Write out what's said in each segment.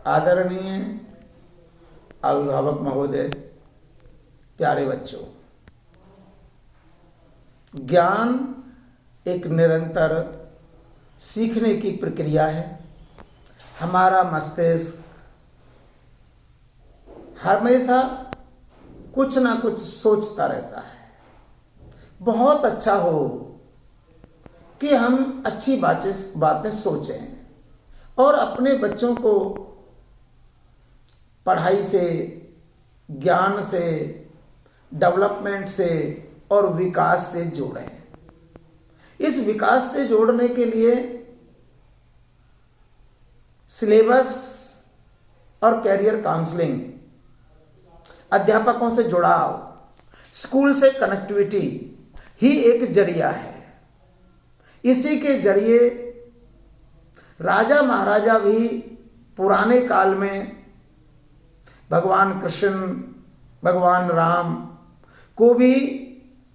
आदरणीय अभिभावक महोदय, प्यारे बच्चों, ज्ञान एक निरंतर सीखने की प्रक्रिया है। हमारा मस्तिष्क हमेशा कुछ ना कुछ सोचता रहता है। बहुत अच्छा हो कि हम अच्छी बातें सोचें और अपने बच्चों को पढ़ाई से, ज्ञान से, डेवलपमेंट से और विकास से जोड़ें। इस विकास से जोड़ने के लिए सिलेबस और कैरियर काउंसलिंग, अध्यापकों से जुड़ाव, स्कूल से कनेक्टिविटी ही एक जरिया है। इसी के जरिए राजा महाराजा भी पुराने काल में भगवान कृष्ण, भगवान राम को भी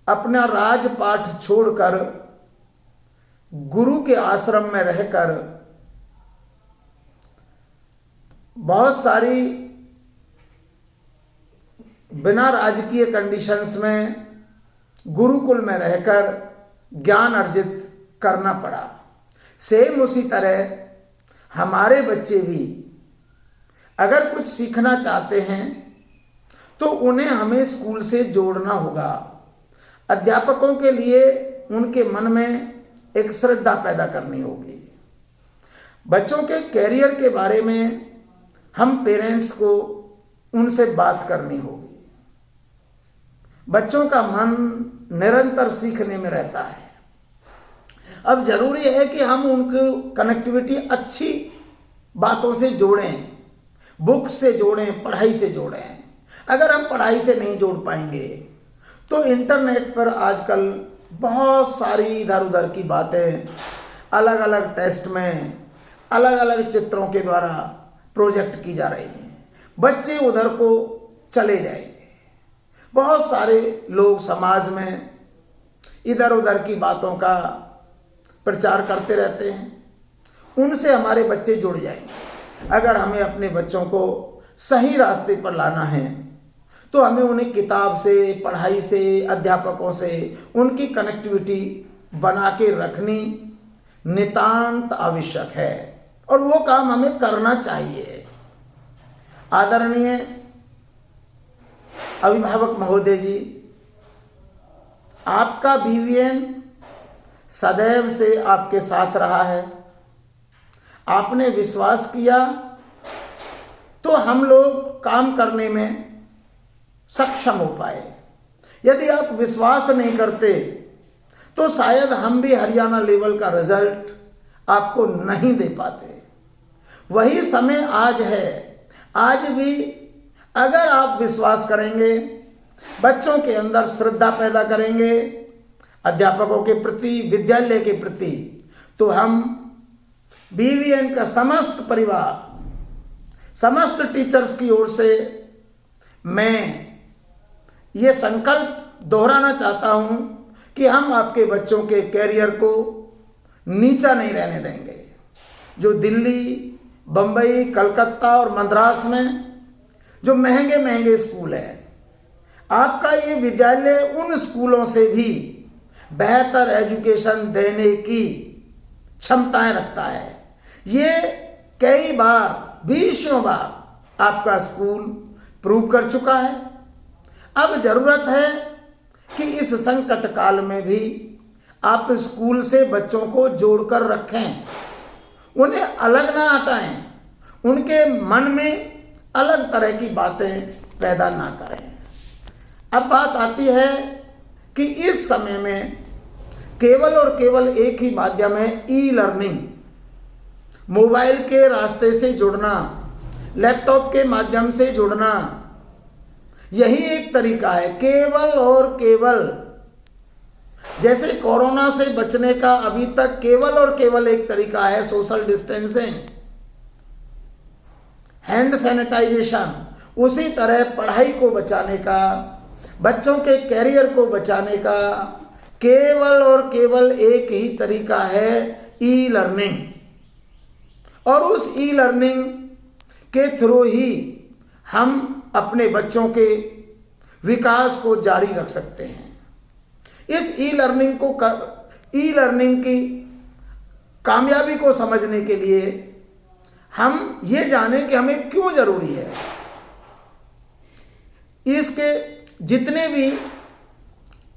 अपना राजपाट छोड़कर गुरु के आश्रम में रहकर बहुत सारी बिना राजकीय कंडीशंस में गुरुकुल में रहकर ज्ञान अर्जित करना पड़ा। सेम उसी तरह हमारे बच्चे भी अगर कुछ सीखना चाहते हैं तो उन्हें हमें स्कूल से जोड़ना होगा। अध्यापकों के लिए उनके मन में एक श्रद्धा पैदा करनी होगी। बच्चों के कैरियर के बारे में हम पेरेंट्स को उनसे बात करनी होगी। बच्चों का मन निरंतर सीखने में रहता है। अब जरूरी है कि हम उनको कनेक्टिविटी अच्छी बातों से जोड़ें, बुक से जोड़ें, पढ़ाई से जोड़ें। अगर हम पढ़ाई से नहीं जोड़ पाएंगे तो इंटरनेट पर आजकल बहुत सारी इधर उधर की बातें, अलग अलग टेस्ट में अलग अलग चित्रों के द्वारा प्रोजेक्ट की जा रही हैं। बच्चे उधर को चले जाएंगे। बहुत सारे लोग समाज में इधर उधर की बातों का प्रचार करते रहते हैं, उनसे हमारे बच्चे जुड़ जाएंगे। अगर हमें अपने बच्चों को सही रास्ते पर लाना है तो हमें उन्हें किताब से, पढ़ाई से, अध्यापकों से उनकी कनेक्टिविटी बना के रखनी नितांत आवश्यक है और वो काम हमें करना चाहिए। आदरणीय अभिभावक महोदय जी, आपका BVN सदैव से आपके साथ रहा है। आपने विश्वास किया तो हम लोग काम करने में सक्षम हो पाए। यदि आप विश्वास नहीं करते तो शायद हम भी हरियाणा लेवल का रिजल्ट आपको नहीं दे पाते। वही समय आज है। आज भी अगर आप विश्वास करेंगे, बच्चों के अंदर श्रद्धा पैदा करेंगे अध्यापकों के प्रति, विद्यालय के प्रति, तो हम BVN का समस्त परिवार, समस्त टीचर्स की ओर से मैं ये संकल्प दोहराना चाहता हूँ कि हम आपके बच्चों के कैरियर को नीचा नहीं रहने देंगे। जो दिल्ली, बम्बई, कलकत्ता और मद्रास में जो महंगे महंगे स्कूल हैं, आपका ये विद्यालय उन स्कूलों से भी बेहतर एजुकेशन देने की क्षमताएं रखता है। ये कई बार, 20 बार आपका स्कूल प्रूव कर चुका है। अब जरूरत है कि इस संकट काल में भी आप स्कूल से बच्चों को जोड़कर रखें, उन्हें अलग ना हटाएं, उनके मन में अलग तरह की बातें पैदा ना करें। अब बात आती है कि इस समय में केवल और केवल एक ही माध्यम है, ई-लर्निंग। मोबाइल के रास्ते से जुड़ना, लैपटॉप के माध्यम से जुड़ना, यही एक तरीका है केवल और केवल। जैसे कोरोना से बचने का अभी तक केवल और केवल एक तरीका है सोशल डिस्टेंसिंग, हैंड सैनिटाइजेशन, उसी तरह पढ़ाई को बचाने का, बच्चों के कैरियर को बचाने का केवल और केवल एक ही तरीका है, ई-लर्निंग। और उस ई-लर्निंग के थ्रू ही हम अपने बच्चों के विकास को जारी रख सकते हैं। इस ई लर्निंग की कामयाबी को समझने के लिए हम ये जानें कि हमें क्यों ज़रूरी है। इसके जितने भी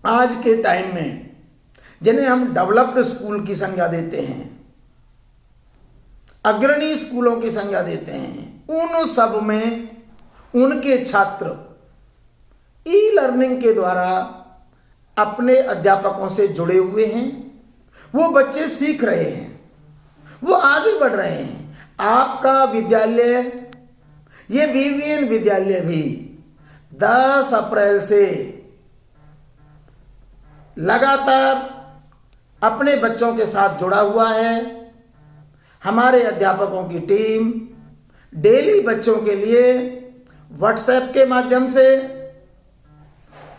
आज के टाइम में जिन्हें हम डेवलप्ड स्कूल की संज्ञा देते हैं, अग्रणी स्कूलों की संज्ञा देते हैं, उन सब में उनके छात्र ई लर्निंग के द्वारा अपने अध्यापकों से जुड़े हुए हैं। वो बच्चे सीख रहे हैं, वो आगे बढ़ रहे हैं। आपका विद्यालय, ये VVN विद्यालय भी 10 अप्रैल से लगातार अपने बच्चों के साथ जुड़ा हुआ है। हमारे अध्यापकों की टीम डेली बच्चों के लिए व्हाट्सएप के माध्यम से,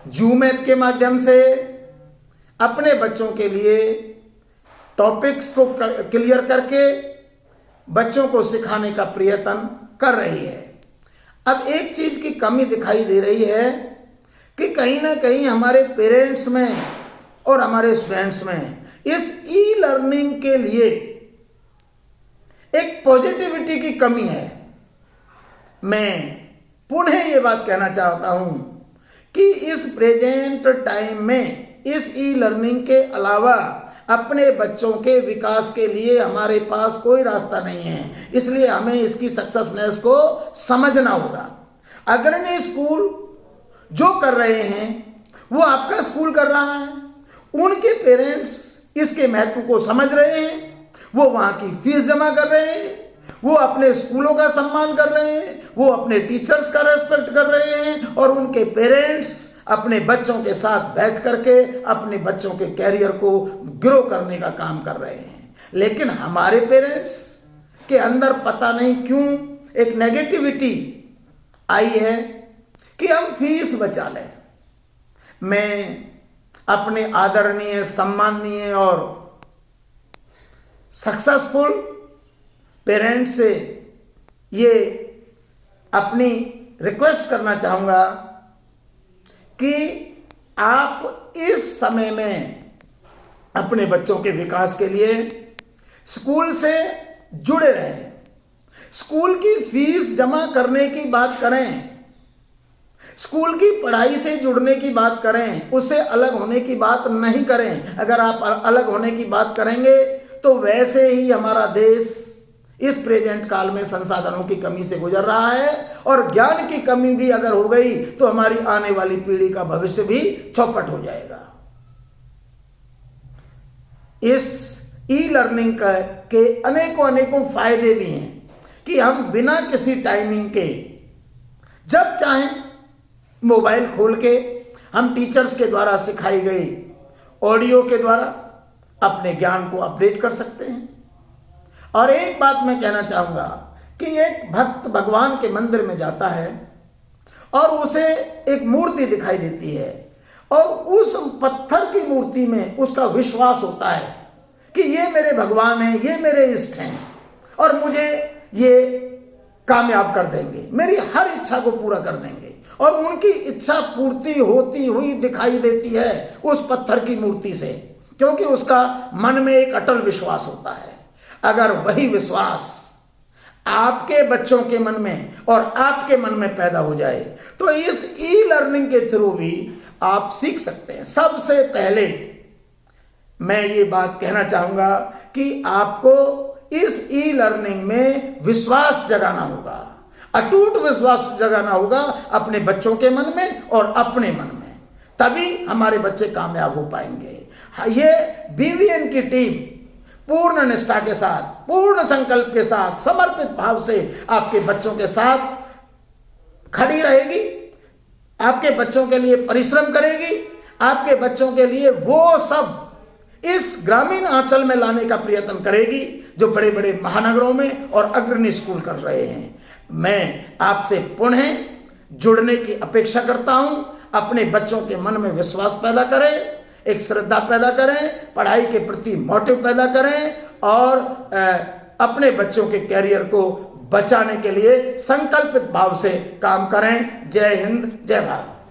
जूम ऐप के माध्यम से अपने बच्चों के लिए टॉपिक्स को क्लियर करके बच्चों को सिखाने का प्रयत्न कर रही है। अब एक चीज़ की कमी दिखाई दे रही है कि कहीं ना कहीं हमारे पेरेंट्स में और हमारे स्टूडेंट्स में इस ई लर्निंग के लिए एक पॉजिटिविटी की कमी है। मैं पुनः ये बात कहना चाहता हूँ कि इस प्रेजेंट टाइम में इस ई लर्निंग के अलावा अपने बच्चों के विकास के लिए हमारे पास कोई रास्ता नहीं है। इसलिए हमें इसकी सक्सेसनेस को समझना होगा। अग्रणी स्कूल जो कर रहे हैं वो आपका स्कूल कर रहा है, उनके पेरेंट्स इसके महत्व को समझ रहे हैं, वो वहाँ की फीस जमा कर रहे हैं, वो अपने स्कूलों का सम्मान कर रहे हैं, वो अपने टीचर्स का रेस्पेक्ट कर रहे हैं और उनके पेरेंट्स अपने बच्चों के साथ बैठ करके अपने बच्चों के कैरियर को ग्रो करने का काम कर रहे हैं। लेकिन हमारे पेरेंट्स के अंदर पता नहीं क्यों एक नेगेटिविटी आई है कि हम फीस बचा लें। मैं अपने आदरणीय, सम्माननीय और सक्सेसफुल पेरेंट्स से ये अपनी रिक्वेस्ट करना चाहूँगा कि आप इस समय में अपने बच्चों के विकास के लिए स्कूल से जुड़े रहें। स्कूल की फीस जमा करने की बात करें, स्कूल की पढ़ाई से जुड़ने की बात करें, उससे अलग होने की बात नहीं करें। अगर आप अलग होने की बात करेंगे तो वैसे ही हमारा देश इस प्रेजेंट काल में संसाधनों की कमी से गुजर रहा है और ज्ञान की कमी भी अगर हो गई तो हमारी आने वाली पीढ़ी का भविष्य भी चौपट हो जाएगा। इस ई लर्निंग के अनेकों फायदे भी हैं कि हम बिना किसी टाइमिंग के जब चाहें मोबाइल खोल के हम टीचर्स के द्वारा सिखाई गई ऑडियो के द्वारा अपने ज्ञान को अपडेट कर सकते हैं। और एक बात मैं कहना चाहूँगा कि एक भक्त भगवान के मंदिर में जाता है और उसे एक मूर्ति दिखाई देती है और उस पत्थर की मूर्ति में उसका विश्वास होता है कि ये मेरे भगवान हैं, ये मेरे इष्ट हैं और मुझे ये कामयाब कर देंगे, मेरी हर इच्छा को पूरा कर देंगे। और उनकी इच्छा पूर्ति होती हुई दिखाई देती है उस पत्थर की मूर्ति से, क्योंकि उसका मन में एक अटल विश्वास होता है। अगर वही विश्वास आपके बच्चों के मन में और आपके मन में पैदा हो जाए तो इस ई लर्निंग के थ्रू भी आप सीख सकते हैं। सबसे पहले मैं ये बात कहना चाहूँगा कि आपको इस ई लर्निंग में विश्वास जगाना होगा, अटूट विश्वास जगाना होगा अपने बच्चों के मन में और अपने मन में, तभी हमारे बच्चे कामयाब हो पाएंगे। ये BVN की टीम पूर्ण निष्ठा के साथ, पूर्ण संकल्प के साथ, समर्पित भाव से आपके बच्चों के साथ खड़ी रहेगी, आपके बच्चों के लिए परिश्रम करेगी, आपके बच्चों के लिए वो सब इस ग्रामीण आंचल में लाने का प्रयत्न करेगी जो बड़े बड़े महानगरों में और अग्रणी स्कूल कर रहे हैं। मैं आपसे पुनः जुड़ने की अपेक्षा करता हूं। अपने बच्चों के मन में विश्वास पैदा करें, एक श्रद्धा पैदा करें, पढ़ाई के प्रति मोटिव पैदा करें और अपने बच्चों के कैरियर को बचाने के लिए संकल्पित भाव से काम करें। जय हिंद, जय भारत।